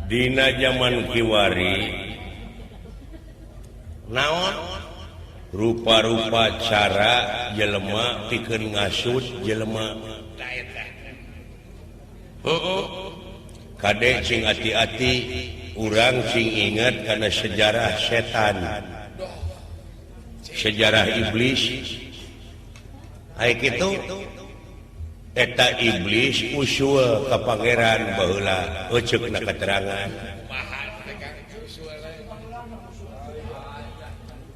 dina zaman kiwari naon rupa-rupa cara jelema pikeun ngasut jelema kade cing hati-hati urang cing ingat karena sejarah setan sejarah iblis aya kitu eta iblis usul ka pangeran baheula euceukna keterangan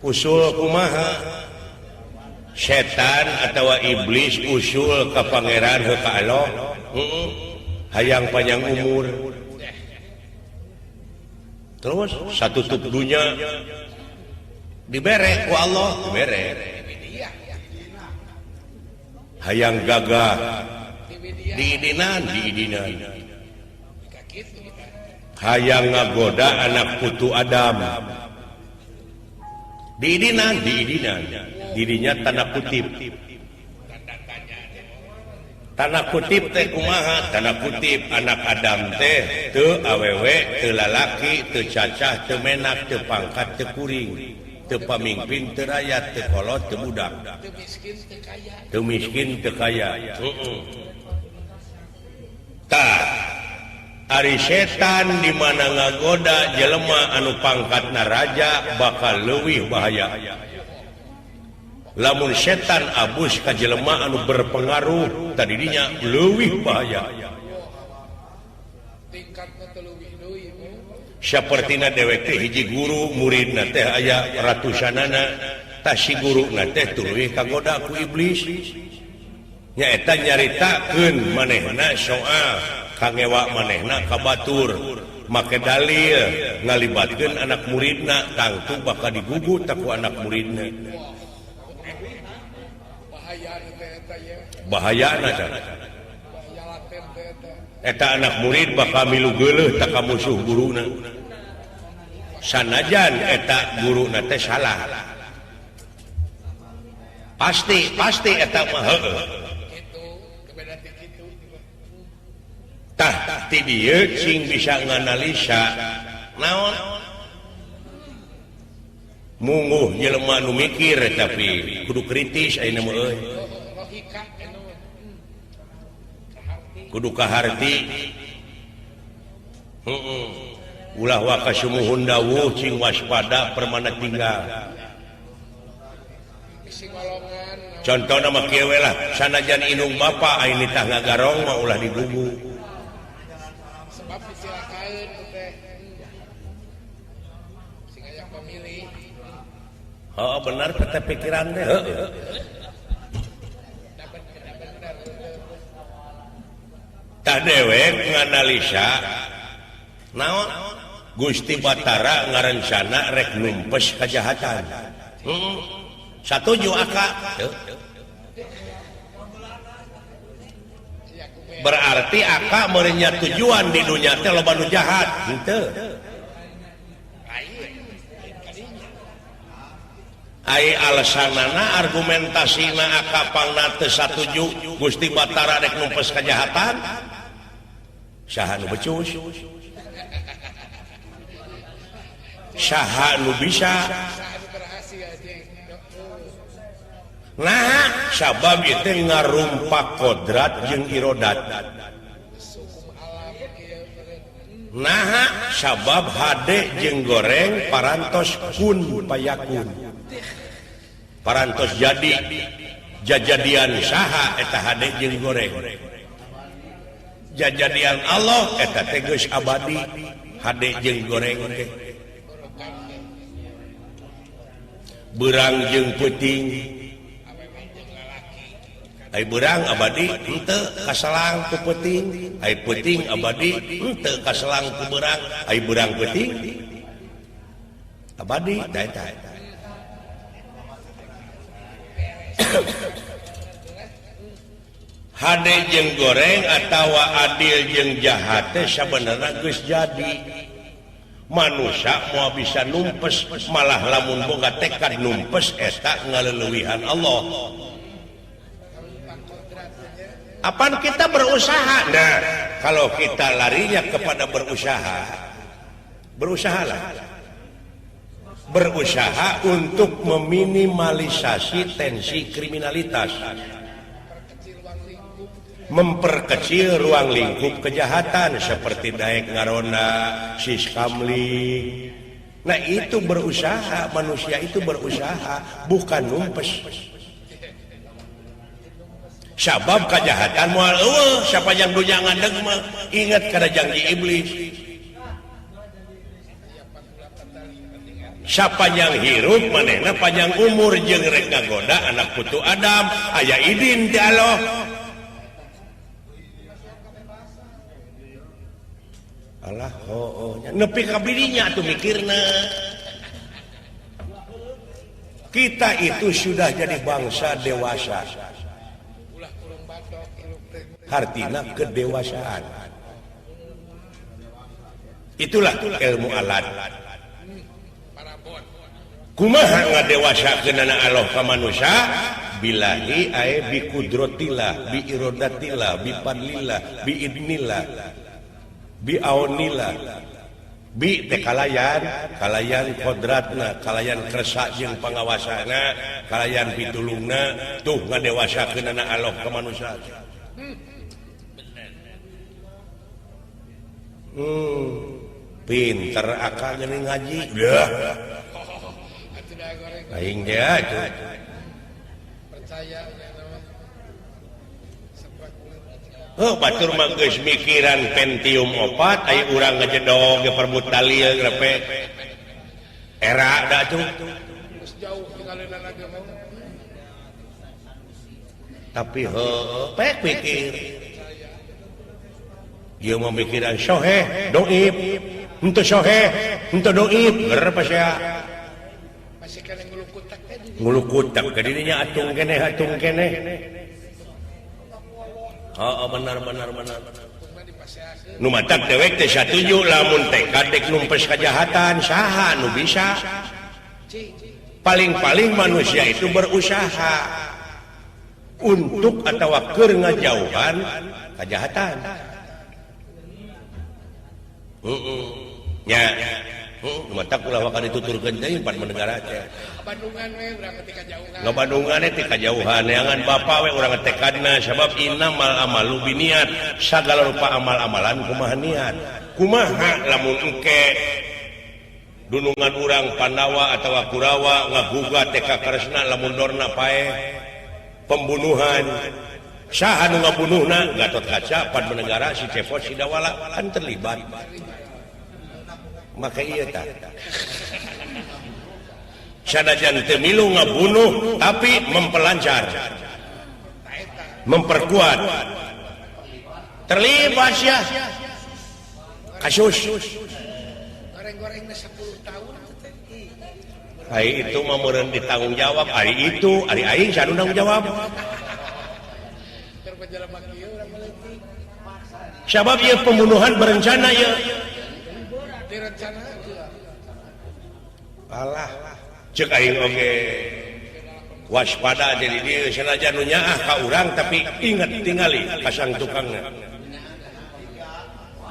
usul kumaha setan atau iblis usul ka pangeran heuh ka Allah hayang panjang umur terus satu tutup dunya dibere ku Allah dibere hayang gagah diidinan hayang ngagoda anak putu Adam diidinan dirinya tanda kutip teh kumaha tanda kutip anak Adam teh teu awewe teu lalaki teu cacah teu menak teu pangkat teu kuring teu pamimpin teu rakyat teu kolot teu budak teu miskin teu kaya tah ari setan di mana ngagoda jelema anu pangkatna raja bakal leuwih bahaya lamun setan abus ka jelema anu berpengaruh tadinya leuwih bahaya sapertina dewek teh hiji guru muridna teh aya ratusanana tah si guruna teh tuluy kagoda ku iblis nyaeta nyaritakeun manehna soal kangewa manehna ka batur make dalil ngalibatkeun anak muridna tangtu bakal digugut ku anak muridna bahayana eta anak murid bakal milu geuleuh ta ka musuh guruna sanajan eta guruna teh salah pasti eta mah heueuh tah ti dieu cing bisa nganalisa naon munguh jelema nu mikir tapi kudu kritis ayeuna mah euy kudu kaharti ulah wa kasumuhun dawuh cing waspada permana tinggal contohna mah kieu we lah sanajan inung bapa ayeuna tah ngagarong mah ulah digugu sebab disilakeun teh sing aya pamilih benar kata pikiran teh tah dewek nganalisa naon Gusti Batara ngarencana rek numpes kajahatan satuju aka berarti aka merenya tujuan di dunia teh loba nu jahat henteu ai alasanana argumentasina aka pangna teu satuju Gusti Batara rek numpes kajahatan saha nu becus saha nu bisa nah sabab itu ngarumpak kodrat jeung irodat nah sabab hade jeung goreng parantos kun payakun parantos jadi jajadian saha eta hade jeung goreng jajadian Allah eta teh geus abadi hade jeung goreng teh beurang jeung peuting ai beurang abadi henteu kasalang ku peuting ai peuting abadi henteu kasalang ku beurang ai beurang peuting abadi da eta hade jeung goreng atawa adil jeung jahat teh sabenerna geus jadi manusia mau bisa numpes malah lamun boga tekad numpes eta ngaleuweuhan Allah apaan kita berusaha nah kalau kita larinya kepada berusaha berusaha untuk meminimalisasi tensi kriminalitas, memperkecil ruang lingkup kejahatan seperti daek ngaronda, siskamling. Nah itu berusaha, manusia itu berusaha, bukan numpes. Sabab kejahatan moal siapa yang dunya ngadeg mah ingat kada janji iblis. Siapa yang hirup manehna panjang umur jeung rek ngagoda anak putu Adam aya idin ti Allah. Alah nepi ka dirinya atuh mikirna. Kita itu sudah jadi bangsa dewasa. Artinya kedewasaan. Itulah ilmu alat. Kumaha ngadewasakeun Allah ka manusia? Bilahi ae bi qudratillah, bi iradatillah, bi fadlillah, bi idnillah, bi aunillah, bi teh kalayan kodratna, kalayan kersa jeung pangawasana, kalayan pitulungna, tuh ngadewasakeun Allah ka manusia. Pinter akal jeung ngaji. Aing dia itu percaya batur mah geus mikiran Pentium 4 aya urang ngajedog ge perbutali grepe era da tuh geus jauh tinggalin agama tapi pek pikir dia memikiran soheh doib henteu soheh henteu doib berapa sia ngulukutak ke dirinya atung keneh benar nu matak dewek teh satuju lamun teh kadek numpes kejahatan saha nu bisa paling-paling manusia itu berusaha untuk atawa keur ngajauhan kejahatan nya matak ulah wakan dituturkeun teh pan menegara teh Bandungan we urang ketika jauhan Bandungan teh kajauhan neangan bapa we urang tekadna sabab innamal amalu biniat sagala rupa amal-amalan kumaha niat kumaha lamun engke dunungan urang Pandawa atawa Kurawa ngagugat teh ka Kresna lamun dorna pae pembunuhan saha nu ngabunuhna Gatot Kaca pan menegara si Cepot si Dawala kan terlibat maka iya tak sanajan teu milu ngabunuh tapi mempelancar memperkuat terlibat ya kasus goreng-gorengna 10 tahun hari itu mah meureun ditanggung jawab hari itu hari aing sanu tanggung jawab sabab ieu pembunuhan berencana ya alah cek aing oge waspada jadi dia sanajan nu nyaah ka urang tapi ingat tingali kasang tukangna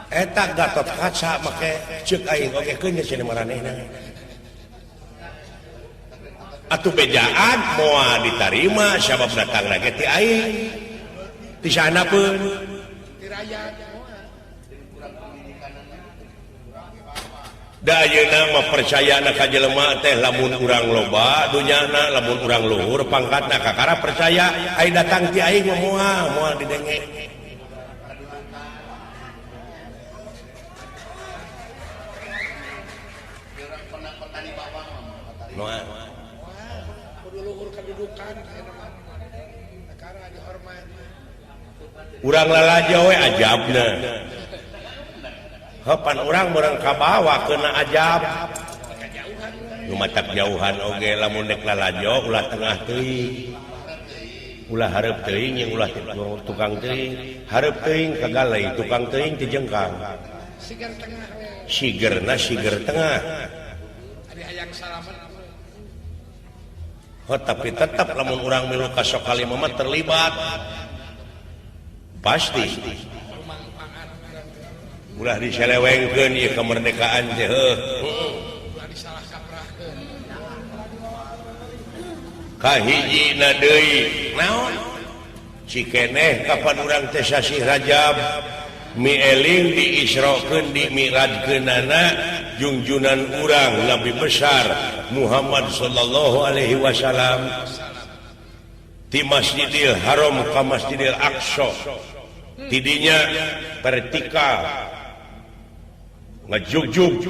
eta Gatot Kaca make cek aing oge keun cenah maranehna atuh bejaan moal ditarima sabab datangna ge ti aing ti sanapeun ti rakyat da ayeuna mah percayana ka jelema teh lamun urang loba dunyana lamun urang luhur pangkatna kakara percaya ai datang ti aing moal didenge kudu luhur kedudukan kakara dihormat urang lalajo we ajabna pan orang kabawa kena ajab lumatak jauhan oge lamun nek lalajo ulah tengah teuing ulah hareup teuing yang ulah tukang teuing hareup teuing kagalai tukang teuing ti jengkang sigerna siger tengah ari hayang salamet tapi tetap lamun urang milu kasok kali mah terlibat pasti ulah diselewengkeun ieu kemerdekaan teh kahijina deui naon cikeneh kapan urang teh sasi Rajab mieling diisrokeun di mi'rajkeunana junjunan urang Nabi besar Muhammad sallallahu alaihi wasallam di Masjidil Haram ka Masjidil Aqsa tidinya vertikal ngajugjug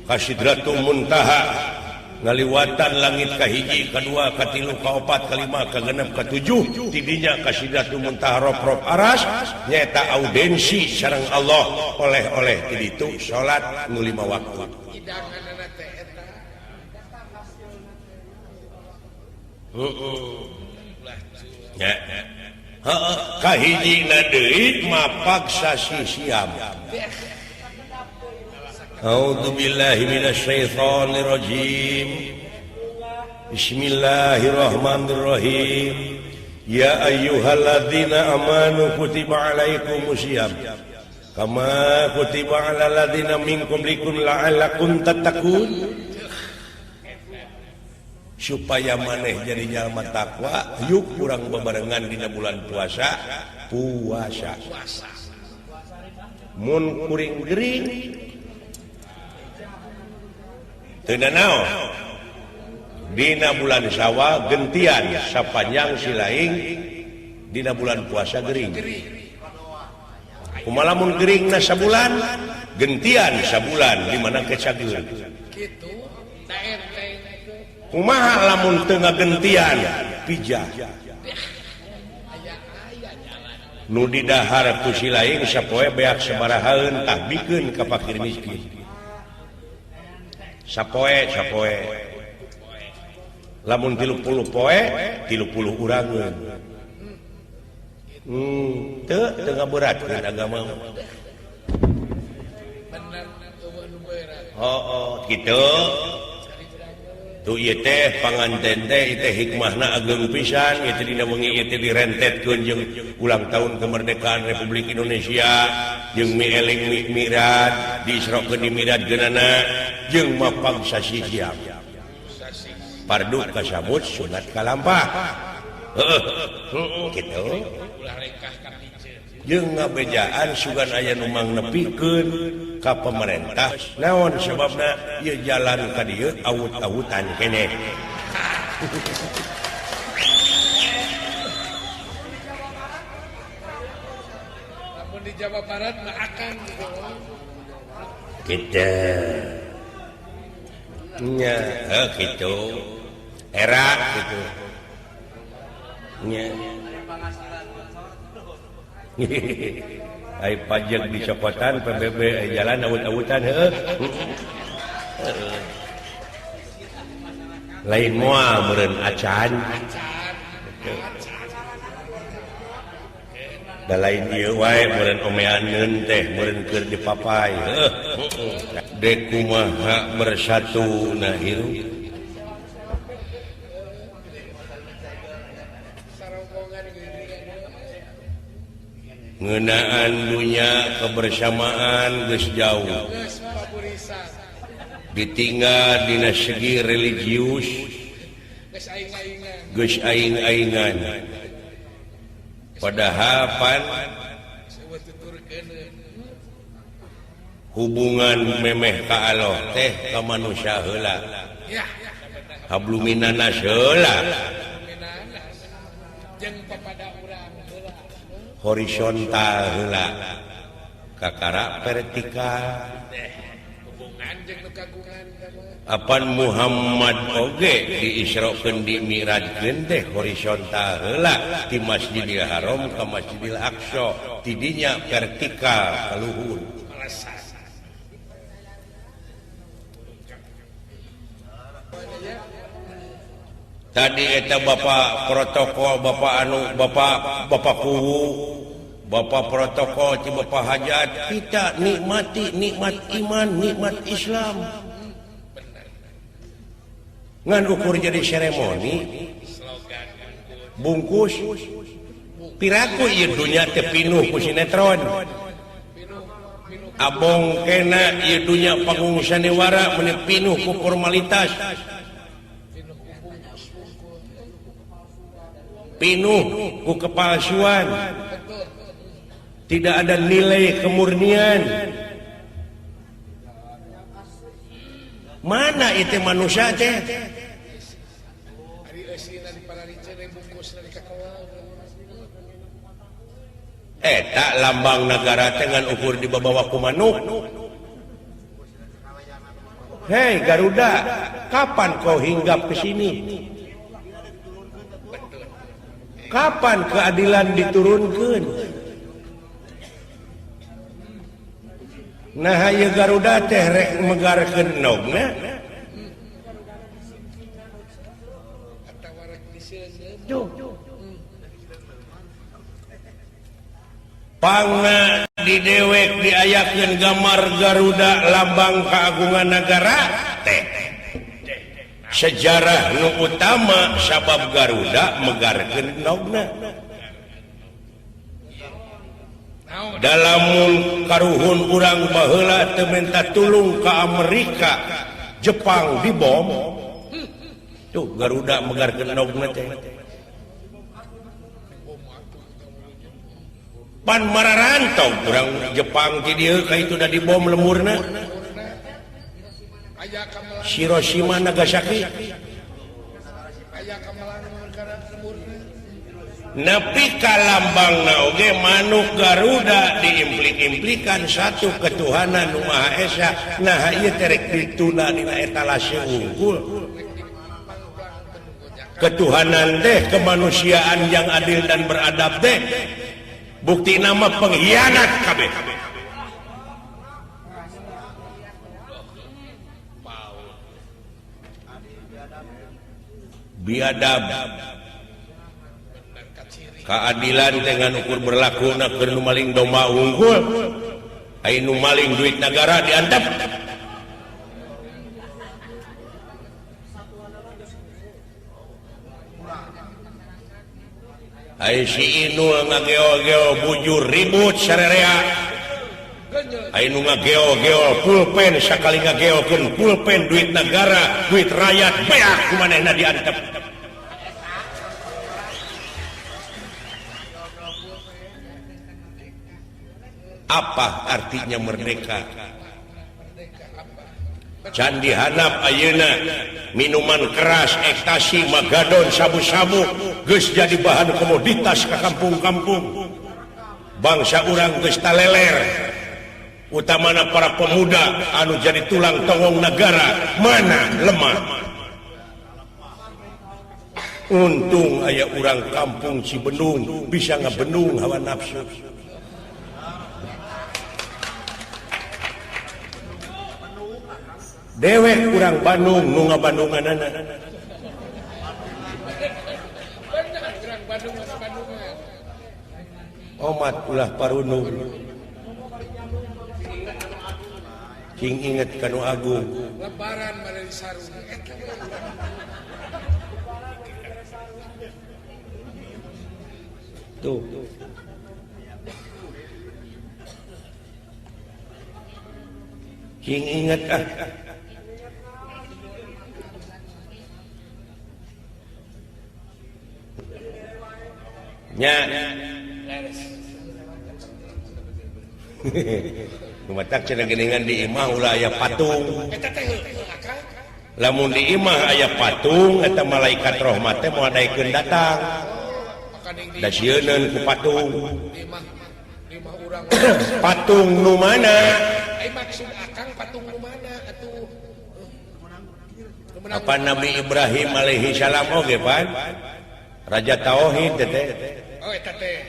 ka Sidratul Muntaha ngaliwatan langit kahiji, kadua, katilu, kaopat, kalima, kagenep, katujuh tidinya ka Sidratul Muntaha rop-rop aras nyaeta audensi sareng Allah oleh-oleh ti ditu salat nu 5 waktu nya kahijina deui mapag sasi Siam. A'udzu billahi minasyaitonir rajim. Bismillahirrahmanirrahim. Ya ayyuhalladzina amanu kutiba alaikumusiyam kama kutiba alal ladzina min qablikum la'allakum tattaqun. Supaya maneh jadi jalma takwa, yuk kurang bebarengan dina bulan puasa. Mun kuring gering teu naon dina bulan Syawal gentian sapanjang silaing dina bulan puasa gering. Kumaha lamun geringna sabulan gentian sabulan di mana kecageun. Kitu kumaha lamun teu ngagentian pijah nu di dahar tu silaing sapoe beak sabarahaeun tah bikeun ka fakir miskin sapoe lamun 30 poe 30 urangeun teu ngaberatkeun agama kitu tu ieu teh panganten teh teh hikmahna ageung pisan ieu dina wengi ieu teh direntetkeun jeung ulang tahun kemerdekaan Republik Indonesia jeung mieling mi'raj diisrokeun di mi'rajgeunana jeung mapag sasi Siam pardu kasambut sunat kalampah kitu jeung ngabejaan sugan aya nu mangnepikeun ka pemerintah naon sababna ieu jalan ka dieu awut-awutan keneh lamun di Jawa Barat mah akan kitu nya kitu era kitu nya ai pajak di copotan PBB jalan awut-awutan lain moal meureun acan da lain ieu wae meureun omeaneun teh meureun keur dipapai dek kumaha bersatu na hirup ngeunaan dunya kebersamaan geus jauh ditinggal dina segi religius geus aing-aingan padahal pan hubungan memeh ka Allah teh ka manusia heula habluminanas heula jeung papada urang heula horizontal heula kakara vertikal hubungan jeung nu kagungan apan Muhammad oge diisrokeun di mi'rajkeun teh horizontal heula ti Masjidil Haram ka Masjidil Aqsa tidinya vertikal ka luhur tadi eta bapak protokol bapak anu bapak kuwu bapak protokol ti bapak hajat kita nikmati nikmat iman nikmat Islam ngan ukur jadi seremoni bungkus piraku ieu dunya teh pinuh ku sinetron Abong kena ieunya pangungsian sandiwara menit pinuh ku formalitas, pinuh ku kepalsuan, tidak ada nilai kemurnian. Mana itu manusia teh? Tak lambang negara dengan ukur di bawah ku manuk. Hei Garuda, kapan kau hinggap ke sini? Kapan keadilan diturunkan? Nah ya Garuda teh rek megarkeun nogna. Pangna di dewek diayakeun gambar Garuda lambang keagungan negara teh. Sejarah nu utama sabab Garuda megarkeun nogna. Dalam karuhun urang baheula teu minta tulung ka Amerika, Jepang dibom. Tuh Garuda megarkeun nogna teh. Pan mararantau urang Jepang ti dieu ka itu da dibom lemurna. Hiroshima Nagasaki. Nepi ka lambangna oge manuk Garuda diimplik-implikan satu ketuhanan nu Maha Esa. Nah ieu teh rek dituna dina etalase unggul. Ketuhanan teh kemanusiaan yang adil dan beradab teh bukti nama pengkhianat kabeh. Biadab. Keadilan dengan ukur berlaku na keur nu maling domba unggul, ai nu maling duit negara diantep. Ai si Inul ngageo-geo bujur ribut sarerea. Ai nu ngageo-geo pulpen sakali ngageokeun pulpen duit negara, duit rakyat beak kumanehna diantep. Apa artinya merdeka? Candi Hanap ayeuna minuman keras, ekstasi, magadon, sabu-sabu geus jadi bahan komoditas ke kampung-kampung. Bangsa urang geus taleler, utamana para pemuda anu jadi tulang tongong negara mana lemah. Untung aya urang kampung Cibendung bisa ngabendung hawa nafsu. Dewek urang Bandung nu ngabandunganana. Omat ulah parunung. Cing inget kanu agung. Lebaran bari sarung. Tuh. Cing inget nya matak cenah geuningan di imah ulah aya patung. Lamun di imah aya patung eta malaikat rahmat teh moal daekeun datang. Da sieun ku patung. Patung nu mana? Ai maksud akang patung nu mana atuh? Apa Nabi Ibrahim alaihi salam oge pan? Raja tauhid teh. Oh eta teh.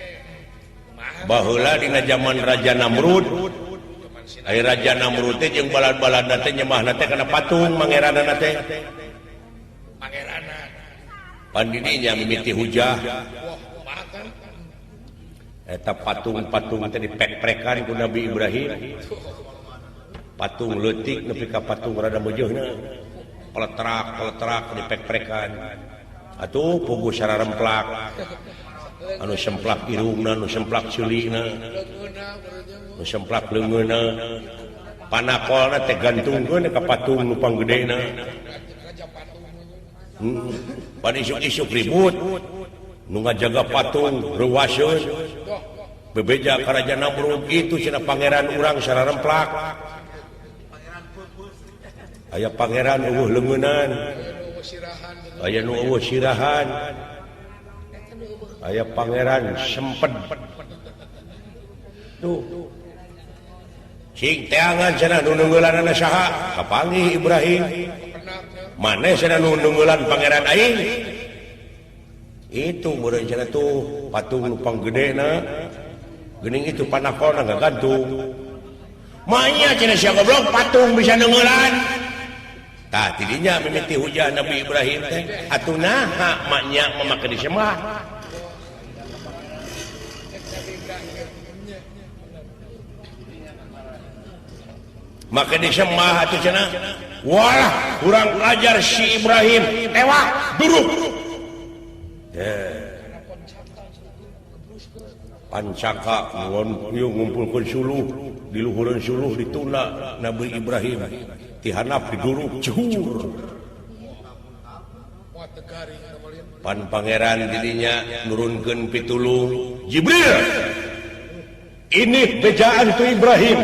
Baheula dina zaman Raja Namrud. Ai Raja Namrud teh jeung balad-balad teh nyembahna teh kana patung mangeranna teh. Pangeranna. Pan di dinya mimiti hujah. Eta patung-patung teh dipek-prekan ku Nabi Ibrahim. Patung leutik nepi ka patung rada beujeuhna. Peletrak dipek-prekan. Atuh puguh sararemplak. anu semplak irungna anu semplak ceulina anu semplak leungeuna panakolna teh gantungkeun ka patung nu panggedena pan isuk-isuk ribut nu ngajaga patung reuwaseun bebeja ka Raja Namrud itu cenah pangeran urang sararemplak aya pangeran eueuh leungeunan aya nu eueuh sirahan aya pangeran semped tuh sing teangan cenah nu neungeulanna saha kapanggih Ibrahim maneh cenah nu neungeulan pangeran aing itu meureun cenah tuh patung nu panggedena geuning itu panakolna ngagantung manya cenah sia goblok patung bisa neungeulan tah tidinya mimiti hujah Nabi Ibrahim teh atuh naha maknya mamake disembah maka disembah atuh cenah walah kurang ajar si Ibrahim tewah duruk pancaka ngumpulkeun suluh di luhureun suluh dituna Nabi Ibrahim ti handap diduruk cuhur pan pangeran didinya nurunkeun pitulung Jibril ini bejaan tu Ibrahim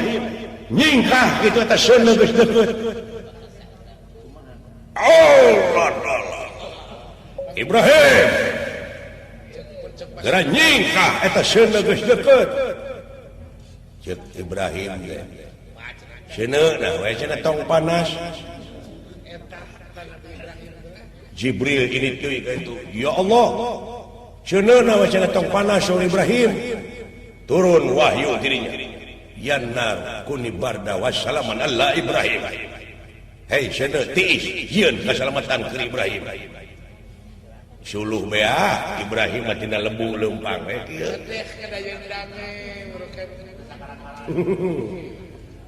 nyingkah gitu atas sana geus deukeut Allah Ibrahim geura nyingkah eta sana geus deukeut ceuk Ibrahim teh cenah we cenah tong panas Jibril ini teuy ka itu ya Allah cenah we cenah tong panas saur Ibrahim turun wahyu dirinya yanar kuni barda wassalaman alla Ibrahim hei cenah tiis yeun kasalamatan ke Ibrahim suluh bea Ibrahim mah tina lembu leumpang we kieu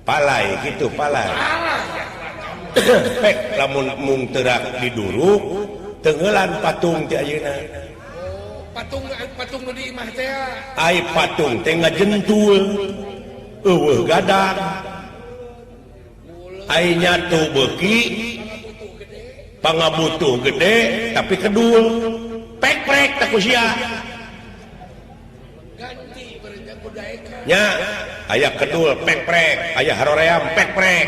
palai gitu palai pek lamun mung teurak diduruk teungeulan patung ti ayeuna patung nu di imah teh ai patung teh ngajentul eueuh gadang ai nyatu beuki pangabutuh gede tapi kedul pek-pek tak kusia nya aya kedul pek-pek aya haroream pek-pek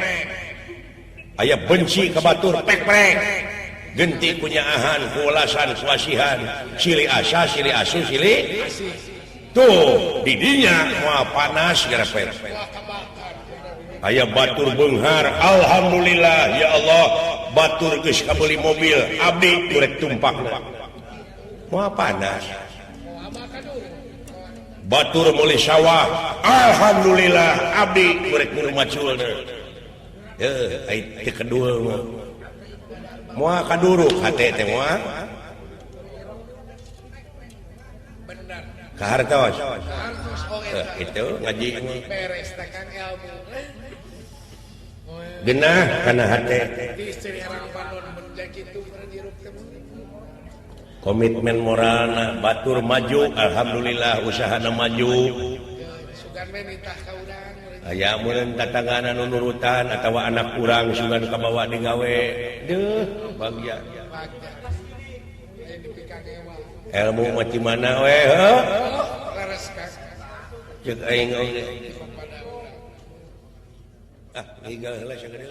aya benci ka batur pek-pek genti kunyaahan kuulasan kuasihan sili asa sili asu sili tuh didinya moal panas gara pek aya batur beunghar alhamdulillah ya Allah batur geus kabeli mobil abdi urek tumpakna moal panas batur meuli sawah alhamdulillah abdi urek nu maculna ai teh kedua mah moal kaduruk hate teh moal kahartos itu ngaji beres teh Kang ilmu genah kana hate komitmen moralna batur maju alhamdulillah usahana maju aya mun tatangan anu nurutan atawa anak urang sugan kabawa digawe deuh bahagia ilmu macam mana we heuh ceuk aing oge ah tinggal heula sagede